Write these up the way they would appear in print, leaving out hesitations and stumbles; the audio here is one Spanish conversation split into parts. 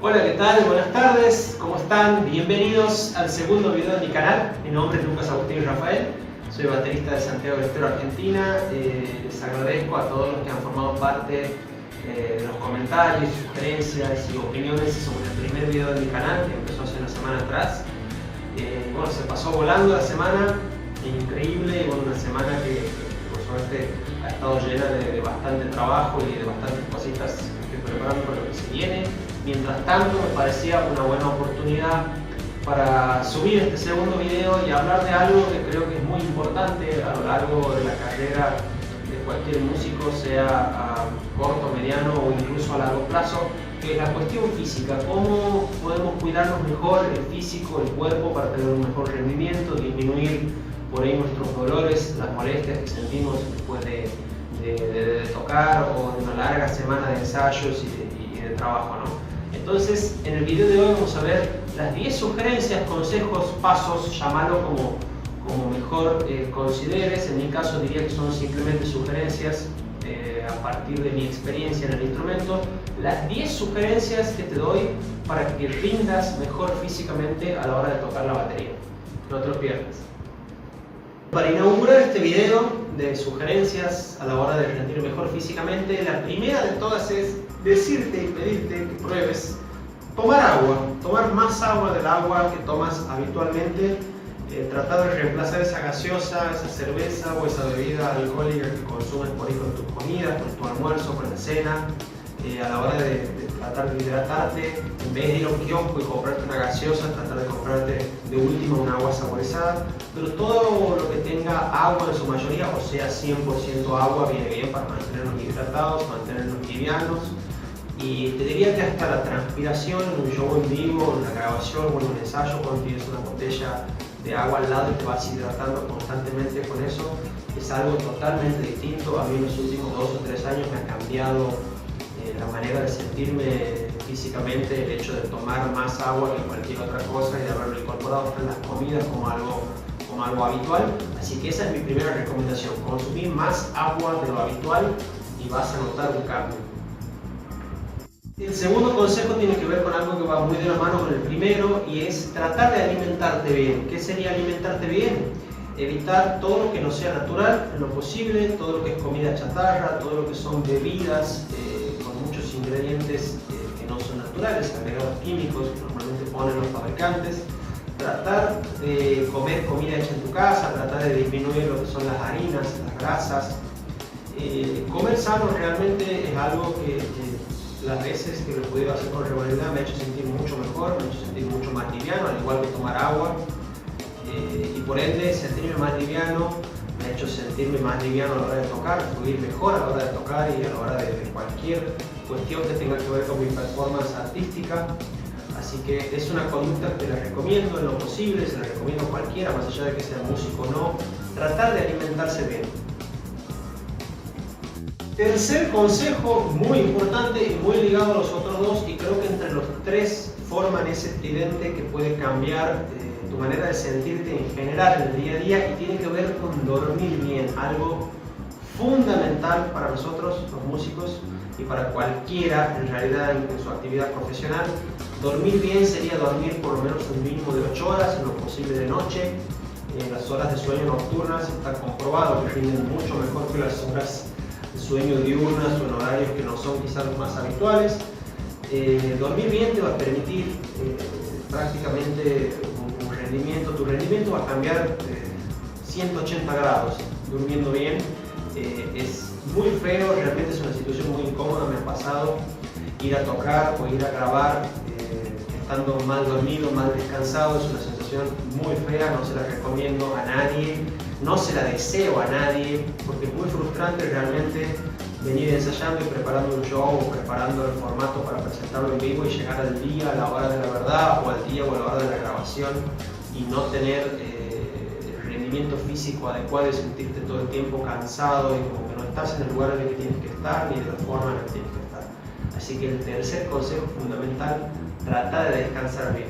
Hola, ¿qué tal? Buenas tardes, ¿cómo están? Bienvenidos al segundo video de mi canal. Mi nombre es Lucas Agustín Rafael, soy baterista de Santiago del Estero, Argentina. Les agradezco a todos los que han formado parte de los comentarios, sugerencias y opiniones sobre el primer video de mi canal que empezó hace una semana atrás. Bueno, se pasó volando la semana, increíble, y bueno, una semana que por suerte ha estado llena de bastante trabajo y de bastantes cositas que estoy preparando para lo que se viene. Mientras tanto, me parecía una buena oportunidad para subir este segundo video y hablar de algo que creo que es muy importante a lo largo de la carrera de cualquier músico, sea a corto, mediano o incluso a largo plazo, que es la cuestión física. Cómo podemos cuidarnos mejor el físico, el cuerpo, para tener un mejor rendimiento, disminuir por ahí nuestros dolores, las molestias que sentimos después de tocar o de una larga semana de ensayos y de trabajo, ¿no? Entonces, en el video de hoy vamos a ver las 10 sugerencias, consejos, pasos, llámalo como mejor consideres. En mi caso diría que son simplemente sugerencias a partir de mi experiencia en el instrumento. Las 10 sugerencias que te doy para que rindas mejor físicamente a la hora de tocar la batería. No te lo pierdas. Para inaugurar este video de sugerencias a la hora de rendir mejor físicamente, la primera de todas es decirte y pedirte que pruebes tomar más agua del agua que tomas habitualmente. Tratar de reemplazar esa gaseosa, esa cerveza o esa bebida alcohólica que consumes por ahí con tus comidas, con tu almuerzo, con la cena. A la hora de tratar de hidratarte, en vez de ir a un kiosco y comprarte una gaseosa, tratar de comprarte de última un agua saborizada. Pero todo lo que tenga agua en su mayoría, o sea 100% agua, viene bien para mantenernos hidratados, mantenernos livianos. Y te diría que hasta la transpiración en un show en vivo, en una grabación o en un ensayo, cuando tienes una botella de agua al lado y te vas hidratando constantemente con eso, es algo totalmente distinto. A mí en los últimos 2 o 3 años me ha cambiado la manera de sentirme físicamente, el hecho de tomar más agua que cualquier otra cosa y de haberlo incorporado en las comidas como algo habitual. Así que esa es mi primera recomendación: consumir más agua de lo habitual y vas a notar un cambio. El segundo consejo tiene que ver con algo que va muy de la mano con el primero, y es tratar de alimentarte bien. ¿Qué sería alimentarte bien? Evitar todo lo que no sea natural en lo posible, todo lo que es comida chatarra, todo lo que son bebidas con muchos ingredientes que no son naturales, agregados químicos que normalmente ponen los fabricantes. Tratar de comer comida hecha en tu casa, tratar de disminuir lo que son las harinas, las grasas. Comer sano realmente es algo que las veces que lo he podido hacer con regularidad me ha hecho sentir mucho mejor, me ha hecho sentir mucho más liviano, al igual que tomar agua. Y por ende, sentirme más liviano me ha hecho sentirme más liviano a la hora de tocar, fluir mejor a la hora de tocar y a la hora de cualquier cuestión que tenga que ver con mi performance artística. Así que es una conducta que te la recomiendo en lo posible, se la recomiendo a cualquiera, más allá de que sea músico o no, tratar de alimentarse bien. Tercer consejo, muy importante y muy ligado a los otros dos, y creo que entre los tres forman ese tridente que puede cambiar tu manera de sentirte en general en el día a día, y tiene que ver con dormir bien, algo fundamental para nosotros los músicos y para cualquiera en realidad en su actividad profesional. Dormir bien sería dormir por lo menos un mínimo de 8 horas, en lo posible de noche. Las horas de sueño nocturnas está comprobado que rinden mucho mejor que las horas de sueño diurnas o en horarios que no son quizás los más habituales. Dormir bien te va a permitir prácticamente tu rendimiento va a cambiar 180 grados durmiendo bien. Es muy feo, realmente es una situación muy incómoda, me ha pasado ir a tocar o ir a grabar estando mal dormido, mal descansado. Es una sensación muy fea, no se la recomiendo a nadie, no se la deseo a nadie, porque es muy frustrante realmente venir ensayando y preparando un show o preparando el formato para presentarlo en vivo y llegar al día, a la hora de la verdad, o al día o a la hora de la grabación, y no tener el rendimiento físico adecuado y sentirte todo el tiempo cansado y como que no estás en el lugar en el que tienes que estar ni de la forma en la que tienes que estar. Así que el tercer consejo fundamental: trata de descansar bien.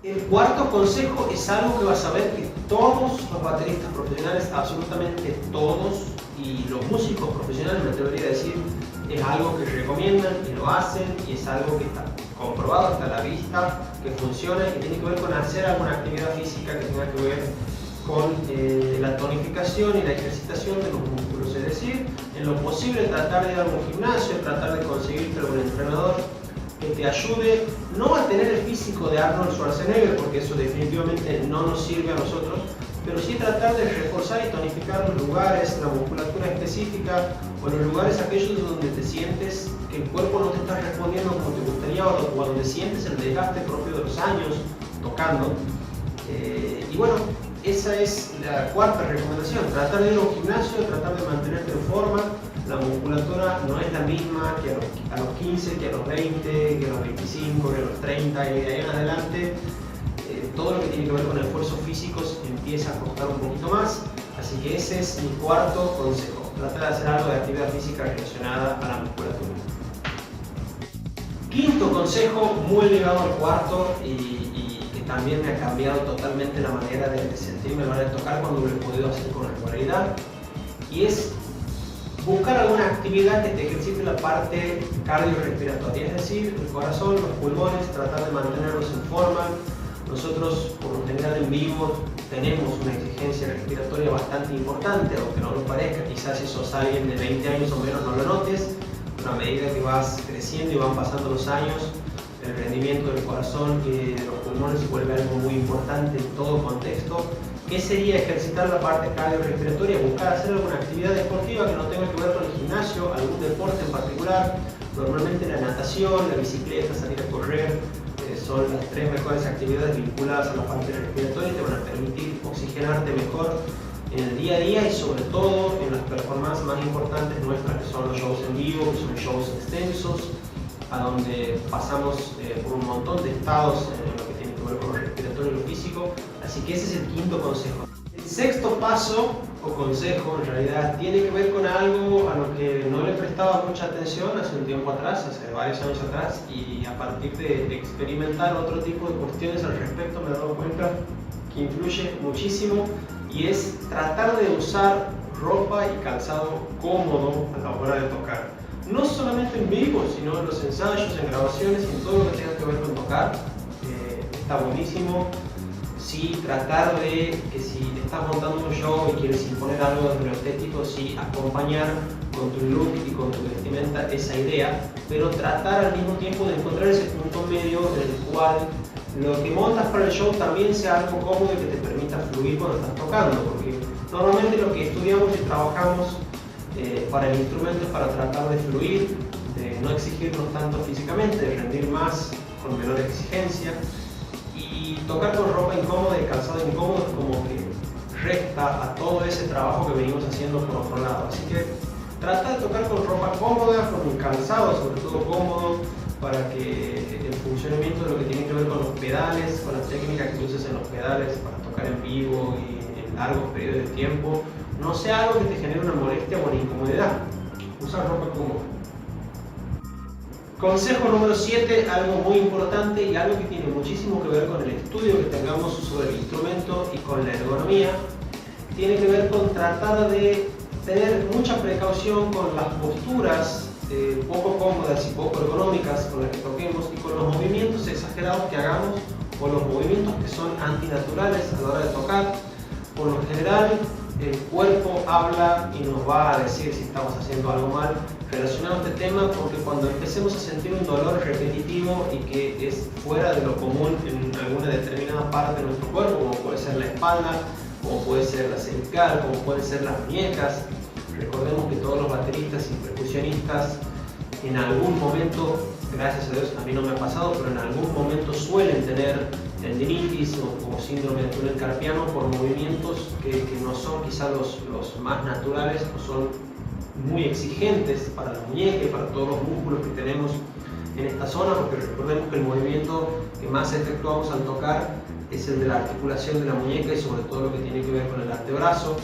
El cuarto consejo es algo que vas a ver que todos los bateristas profesionales, absolutamente todos, y los músicos profesionales, me atrevería a decir es algo que recomiendan y lo hacen, y es algo que está comprobado hasta la vista, que funciona y que tiene que ver con hacer alguna actividad física que tenga que ver con la tonificación y la ejercitación de los músculos. Es decir, en lo posible tratar de ir a un gimnasio, tratar de conseguirte un entrenador que te ayude no a tener el físico de Arnold Schwarzenegger, porque eso definitivamente no nos sirve a nosotros, pero sí tratar de reforzar y tonificar los lugares, la musculatura específica, o los lugares aquellos donde te sientes que el cuerpo no te está respondiendo como te gustaría, o donde sientes el desgaste propio de los años tocando. Y bueno, esa es la cuarta recomendación: tratar de ir a un gimnasio, tratar de mantenerte en forma. La musculatura no es la misma que a los 15, que a los 20, que a los 25, que a los 30 y de ahí en adelante. Todo lo que tiene que ver con esfuerzos físicos empieza a costar un poquito más, así que ese es mi cuarto consejo: tratar de hacer algo de actividad física relacionada a la musculatura. Quinto consejo, muy ligado al cuarto y que también me ha cambiado totalmente la manera de sentirme a la hora de tocar cuando lo he podido hacer con regularidad, y es buscar alguna actividad que te ejercite la parte cardiorrespiratoria, es decir, el corazón, los pulmones, tratar de mantenerlos en forma. Nosotros, por lo general en vivo, tenemos una exigencia respiratoria bastante importante, aunque no lo parezca. Quizás si sos alguien de 20 años o menos no lo notes, pero a medida que vas creciendo y van pasando los años, el rendimiento del corazón y de los pulmones se vuelve algo muy importante en todo contexto. ¿Qué sería ejercitar la parte cardiorrespiratoria? Buscar hacer alguna actividad deportiva que no tenga que ver con el gimnasio, algún deporte en particular. Normalmente la natación, la bicicleta, salir a correr, son las tres mejores actividades vinculadas a la parte respiratoria y te van a permitir oxigenarte mejor en el día a día y sobre todo en las performances más importantes nuestras, que son los shows en vivo, que son shows extensos, a donde pasamos por un montón de estados en lo que tiene que ver con lo respiratorio y lo físico. Así que ese es el quinto consejo. El sexto paso o consejo en realidad tiene que ver con algo a lo que no le prestaba mucha atención hace un tiempo atrás, hace varios años atrás, y a partir de experimentar otro tipo de cuestiones al respecto me he dado cuenta que influye muchísimo, y es tratar de usar ropa y calzado cómodo a la hora de tocar. No solamente en vivo, sino en los ensayos, en grabaciones y en todo lo que tenga que ver con tocar. Está buenísimo. Sí, tratar de que si estás montando un show y quieres imponer algo de lo estético, sí, acompañar con tu look y con tu vestimenta esa idea, pero tratar al mismo tiempo de encontrar ese punto medio en el cual lo que montas para el show también sea algo cómodo y que te permita fluir cuando estás tocando, porque normalmente lo que estudiamos y trabajamos para el instrumento es para tratar de fluir, de no exigirnos tanto físicamente, de rendir más con menor exigencia. Y tocar con ropa incómoda y calzado incómodo es como que resta a todo ese trabajo que venimos haciendo por otro lado. Así que trata de tocar con ropa cómoda, con un calzado sobre todo cómodo, para que el funcionamiento de lo que tiene que ver con los pedales, con la técnica que uses en los pedales para tocar en vivo y en largos periodos de tiempo, no sea algo que te genere una molestia o una incomodidad. Usar ropa cómoda. Consejo número 7, algo muy importante y algo que tiene muchísimo que ver con el estudio que tengamos sobre el instrumento y con la ergonomía, tiene que ver con tratar de tener mucha precaución con las posturas poco cómodas y poco ergonómicas con las que toquemos y con los movimientos exagerados que hagamos o los movimientos que son antinaturales a la hora de tocar. Por lo general, el cuerpo habla y nos va a decir si estamos haciendo algo mal relacionado a este tema, porque cuando empecemos a sentir un dolor repetitivo y que es fuera de lo común en alguna determinada parte de nuestro cuerpo, como puede ser la espalda, como puede ser la cervical, como pueden ser las muñecas, recordemos que todos los bateristas y percusionistas en algún momento, gracias a Dios a mí no me ha pasado, pero en algún momento suelen tener tendinitis o síndrome de túnel carpiano por movimientos que no son quizá los más naturales o son muy exigentes para la muñeca y para todos los músculos que tenemos en esta zona, porque recordemos que el movimiento que más efectuamos al tocar es el de la articulación de la muñeca y sobre todo lo que tiene que ver con el antebrazo.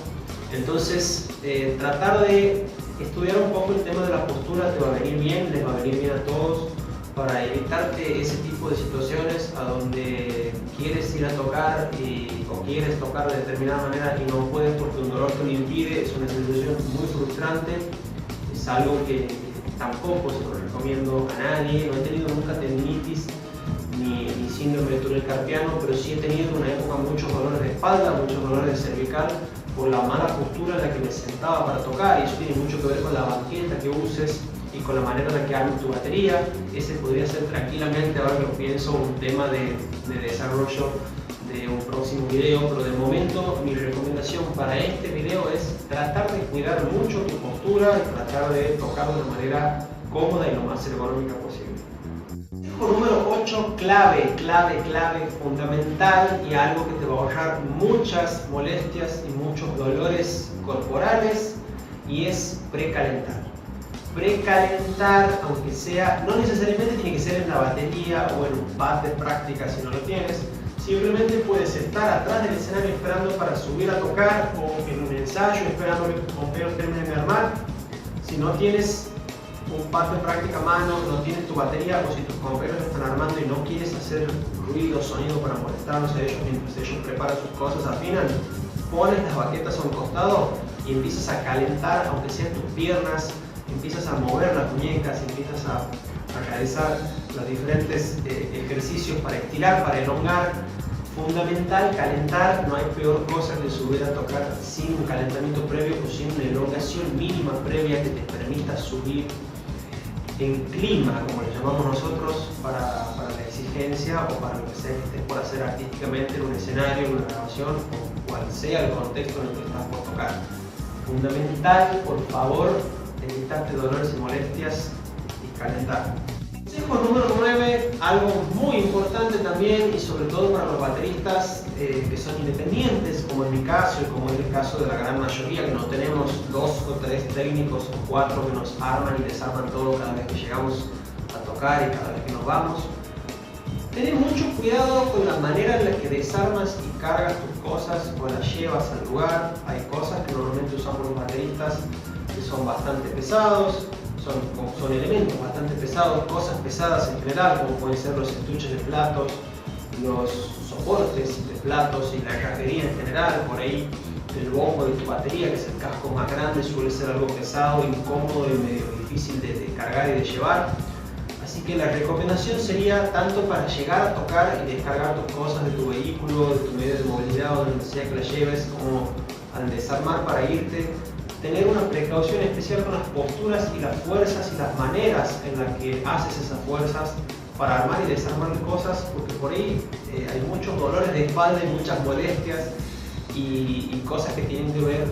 Entonces, tratar de estudiar un poco el tema de la postura te va a venir bien, les va a venir bien a todos, para evitarte ese tipo de situaciones a donde quieres ir a tocar o quieres tocar de determinada manera y no puedes porque un dolor te lo impide. Es una sensación muy frustrante, es algo que tampoco se lo recomiendo a nadie. No he tenido nunca tendinitis ni síndrome de túnel carpiano, pero sí he tenido en una época muchos dolores de espalda, muchos dolores de cervical por la mala postura en la que me sentaba para tocar, y eso tiene mucho que ver con la banqueta que uses y con la manera en la que armes tu batería. Ese podría ser tranquilamente, ahora que lo pienso, un tema de desarrollo de un próximo video, pero de momento mi recomendación para este video es tratar de cuidar mucho tu postura y tratar de tocar de una manera cómoda y lo más ergonómica posible. Consejo número 8, clave, fundamental, y algo que te va a ahorrar muchas molestias y muchos dolores corporales, y es precalentar. Precalentar, aunque sea, no necesariamente tiene que ser en la batería o en un pad de práctica si no lo tienes. Simplemente puedes estar atrás del escenario esperando para subir a tocar, o en un ensayo esperando que tus compañeros terminen de armar. Si no tienes un pad de práctica a mano, no tienes tu batería, o si tus compañeros están armando y no quieres hacer ruido, sonido para molestarlos a ellos mientras ellos preparan sus cosas, afinan, pones las baquetas a un costado y empiezas a calentar, aunque sean tus piernas, empiezas a mover las muñecas, empiezas a realizar los diferentes ejercicios para estirar, para elongar. Fundamental calentar, no hay peor cosa que subir a tocar sin un calentamiento previo o sin una elongación mínima previa que te permita subir en clima, como le llamamos nosotros, para la exigencia o para lo que sea que estés por hacer artísticamente en un escenario, en una grabación, o cual sea el contexto en el que estás por tocar. Fundamental, por favor, evitarte dolores y molestias y calentar. Consejo número 9, algo muy importante también, y sobre todo para los bateristas que son independientes, como en mi caso y como en el caso de la gran mayoría, que no tenemos 2 o 3 técnicos o 4 que nos arman y desarman todo cada vez que llegamos a tocar y cada vez que nos vamos. Ten mucho cuidado con la manera en la que desarmas y cargas tus cosas o las llevas al lugar. Hay cosas que normalmente usamos los bateristas que son bastante pesados, son elementos bastante pesados, cosas pesadas en general, como pueden ser los estuches de platos, los soportes de platos y la cajería en general. Por ahí el bombo de tu batería, que es el casco más grande, suele ser algo pesado, incómodo y medio difícil de cargar y de llevar. Así que la recomendación sería, tanto para llegar a tocar y descargar tus cosas de tu vehículo, de tu medio de movilidad o donde sea que las lleves, como al desarmar para irte, tener una precaución especial con las posturas y las fuerzas y las maneras en las que haces esas fuerzas para armar y desarmar cosas, porque por ahí hay muchos dolores de espalda y muchas molestias y cosas que tienen que ver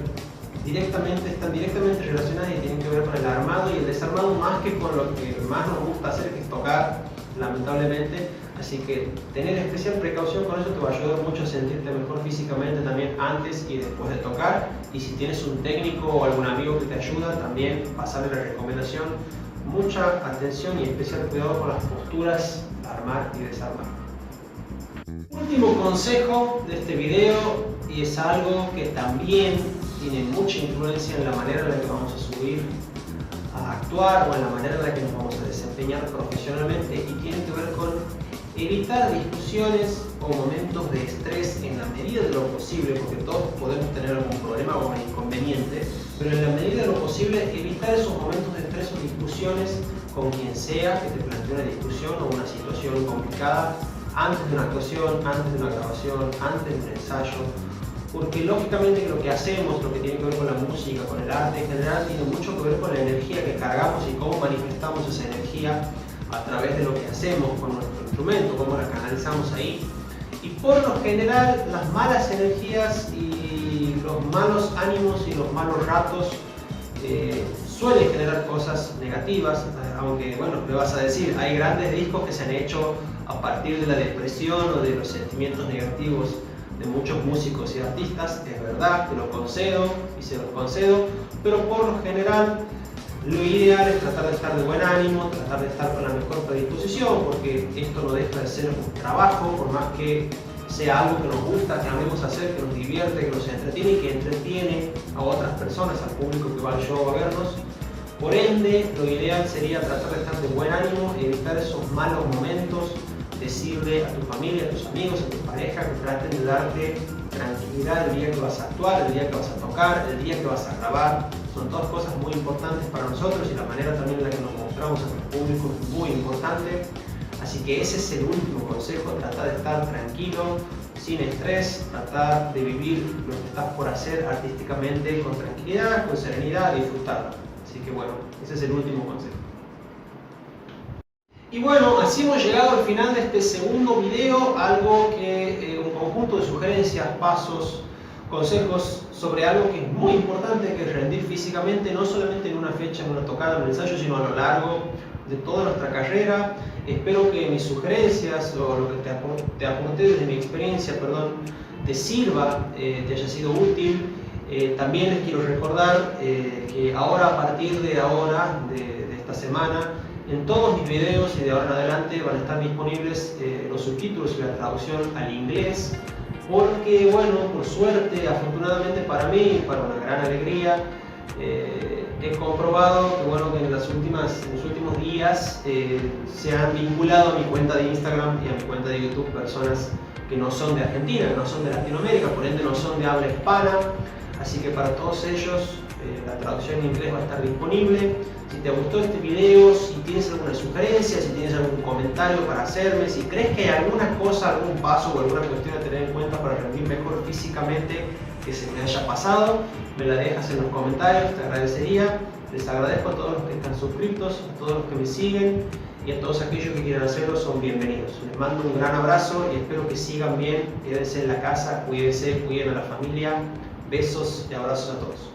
están directamente relacionadas y tienen que ver con el armado y el desarmado, más que con lo que más nos gusta hacer, que es tocar, lamentablemente. Así que tener especial precaución con eso te va a ayudar mucho a sentirte mejor físicamente también antes y después de tocar. Y si tienes un técnico o algún amigo que te ayuda, también pasarle la recomendación. Mucha atención y especial cuidado con las posturas, armar y desarmar. Último consejo de este video, y es algo que también tiene mucha influencia en la manera en la que vamos a subir a actuar o en la manera en la que nos vamos a desempeñar profesionalmente, y tiene que ver con evitar discusiones o momentos de estrés en la medida de lo posible, porque todos podemos tener algún problema o un inconveniente, pero en la medida de lo posible evitar esos momentos de estrés o discusiones con quien sea que te plantee una discusión o una situación complicada antes de una actuación, antes de una grabación, antes de un ensayo, porque lógicamente lo que hacemos, lo que tiene que ver con la música, con el arte en general, tiene mucho que ver con la energía que cargamos y cómo manifestamos esa energía a través de lo que hacemos con nuestro instrumento, cómo la canalizamos ahí. Y por lo general, las malas energías y los malos ánimos y los malos ratos suelen generar cosas negativas, aunque bueno, me vas a decir, hay grandes discos que se han hecho a partir de la depresión o de los sentimientos negativos de muchos músicos y artistas. Es verdad, te lo concedo y se lo concedo, pero por lo general lo ideal es tratar de estar de buen ánimo, tratar de estar con la mejor predisposición, porque esto no deja de ser un trabajo, por más que sea algo que nos gusta, que amemos hacer, que nos divierte, que nos entretiene y que entretiene a otras personas, al público que va al show a vernos. Por ende, lo ideal sería tratar de estar de buen ánimo, evitar esos malos momentos, decirle a tu familia, a tus amigos, a tu pareja que traten de darte tranquilidad el día que vas a actuar, el día que vas a tocar, el día que vas a grabar. Son todas cosas muy importantes para nosotros y la manera también en la que nos mostramos a nuestro público es muy importante. Así que ese es el último consejo, tratar de estar tranquilo, sin estrés, tratar de vivir lo que estás por hacer artísticamente con tranquilidad, con serenidad, disfrutarlo. Así que bueno, ese es el último consejo. Y bueno, así hemos llegado al final de este segundo video, algo que un conjunto de sugerencias, pasos, consejos sobre algo que es muy importante, que es rendir físicamente, no solamente en una fecha, en una tocada, en un ensayo, sino a lo largo de toda nuestra carrera. Espero que mis sugerencias o lo que te aporté desde mi experiencia, te sirva, te haya sido útil. También les quiero recordar que ahora, a partir de esta semana, en todos mis videos y de ahora en adelante van a estar disponibles los subtítulos y la traducción al inglés, porque bueno, por suerte, afortunadamente para mí, para una gran alegría, he comprobado que, bueno, que en los últimos días se han vinculado a mi cuenta de Instagram y a mi cuenta de YouTube personas que no son de Argentina, que no son de Latinoamérica, por ende no son de habla hispana. Así que para todos ellos la traducción en inglés va a estar disponible. Si te gustó este video, si tienes alguna sugerencia, si tienes algún comentario para hacerme, si crees que hay alguna cosa, algún paso o alguna cuestión a tener en cuenta para rendir mejor físicamente que se me haya pasado, me la dejas en los comentarios, te agradecería. Les agradezco a todos los que están suscritos, a todos los que me siguen y a todos aquellos que quieran hacerlo, son bienvenidos. Les mando un gran abrazo y espero que sigan bien, quédense en la casa, cuídense, cuiden a la familia. Besos y abrazos a todos.